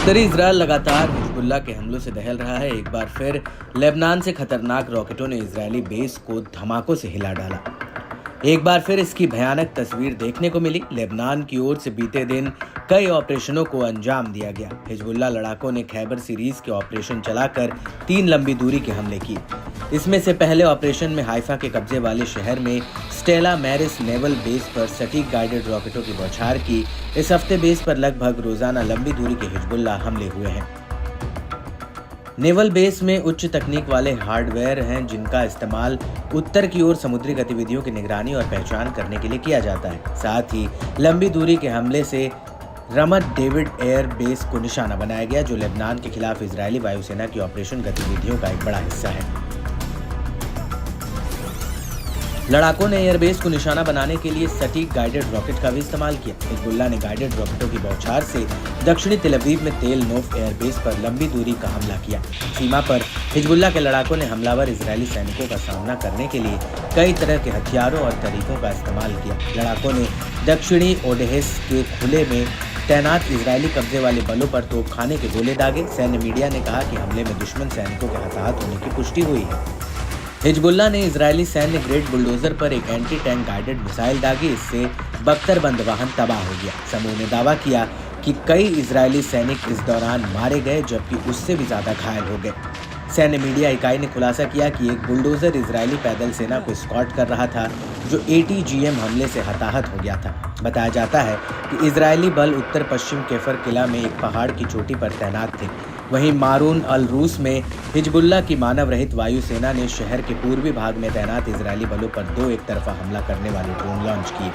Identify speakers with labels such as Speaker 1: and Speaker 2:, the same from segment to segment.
Speaker 1: उत्तरी इजराइल लगातार हिजबुल्लाह के हमलों से दहल रहा है। एक बार फिर लेबनान से खतरनाक रॉकेटों ने इजरायली बेस को धमाकों से हिला डाला। एक बार फिर इसकी भयानक तस्वीर देखने को मिली। लेबनान की ओर से बीते दिन कई ऑपरेशनों को अंजाम दिया गया। हिजबुल्लाह लड़ाकों ने खैबर सीरीज के ऑपरेशन चलाकर 3 लंबी दूरी के हमले किए। इसमें से पहले ऑपरेशन में हाइफा के कब्जे वाले शहर में स्टेला मैरिस नेवल बेस पर सटीक गाइडेड रॉकेटों की बौछार की। इस हफ्ते बेस पर लगभग रोजाना लंबी दूरी के हिजबुल्लाह हमले हुए हैं। नेवल बेस में उच्च तकनीक वाले हार्डवेयर हैं जिनका इस्तेमाल उत्तर की ओर समुद्री गतिविधियों की निगरानी और पहचान करने के लिए किया जाता है। साथ ही लंबी दूरी के हमले से रमत डेविड एयर बेस को निशाना बनाया गया, जो लेबनान के खिलाफ इजरायली वायुसेना की ऑपरेशन गतिविधियों का एक बड़ा हिस्सा है। लड़ाकों ने एयरबेस को निशाना बनाने के लिए सटीक गाइडेड रॉकेट का भी इस्तेमाल किया। हिजबुल्लाह ने गाइडेड रॉकेटों की बौछार से दक्षिणी तेल अवीव में तेल नोफ एयरबेस पर लंबी दूरी का हमला किया। सीमा पर हिजबुल्लाह के लड़ाकों ने हमलावर इजरायली सैनिकों का सामना करने के लिए कई तरह के हथियारों और तरीकों का इस्तेमाल किया। लड़ाकों ने दक्षिणी ओडेहेस के खुले में तैनात इजरायली कब्जे वाले बलों पर तोपखाने के गोले दागे। सैन्य मीडिया ने कहा कि हमले में दुश्मन सैनिकों के हताहत होने की पुष्टि हुई है। हिजबुल्लाह ने इजरायली सैन्य ग्रेड बुलडोजर पर एक एंटी टैंक गाइडेड मिसाइल दागी। इससे बख्तरबंद वाहन तबाह हो गया। समूह ने दावा किया कि कई इजरायली सैनिक इस दौरान मारे गए, जबकि उससे भी ज्यादा घायल हो गए। सैन्य मीडिया इकाई ने खुलासा किया कि एक बुलडोजर इजरायली पैदल सेना को स्कॉट कर रहा था, जो ATGM हमले से हताहत हो गया था। बताया जाता है कि इजरायली बल उत्तर पश्चिम केफर किला में एक पहाड़ की चोटी पर तैनात थे। वहीं मारून अल रूस में हिजबुल्लाह की मानव रहित वायुसेना ने शहर के पूर्वी भाग में तैनात इजरायली बलों पर 2 एक तरफा हमला करने वाले ड्रोन लॉन्च किए।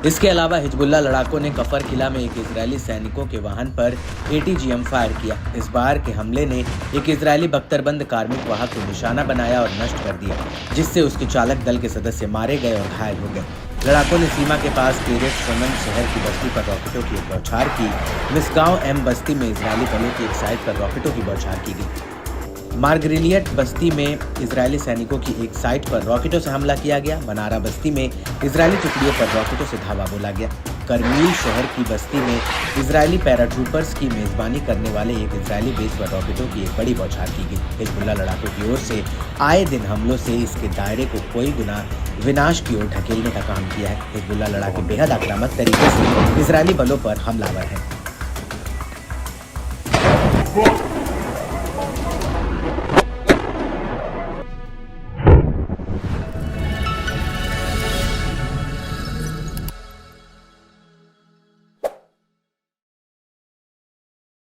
Speaker 1: इसके अलावा हिजबुल्लाह लड़ाकों ने कफर किला में एक इजरायली सैनिकों के वाहन पर ATGM फायर किया। इस बार के हमले ने एक इजरायली बख्तरबंद कार्मिक वाहक को निशाना बनाया और नष्ट कर दिया, जिससे उसके चालक दल के सदस्य मारे गए और घायल हो गए। लड़ाकों ने सीमा के पास केरेट शमन शहर की बस्ती पर रॉकेटों की एक बौछार की। मिसगांव M बस्ती में इजरायली बलों की एक साइट पर रॉकेटों की बौछार की गई। मार्गरिलियट बस्ती में इजरायली सैनिकों की एक साइट पर रॉकेटों से हमला किया गया। बनारा बस्ती में इजरायली टुकड़ियों पर रॉकेटों से धावा बोला गया। करमील शहर की बस्ती में इजरायली पैराट्रूपर्स की मेजबानी करने वाले एक इजरायली बेस पर रॉकेटों की एक बड़ी बौछार की गई। हिजबुल्लाह लड़ाकों की ओर से आए दिन हमलों से इसके दायरे को कोई गुना विनाश की ओर ढकेलने का काम किया है। हिजबुल्लाह लड़ाके बेहद आक्रामक तरीके से इजरायली बलों पर हमलावर हैं।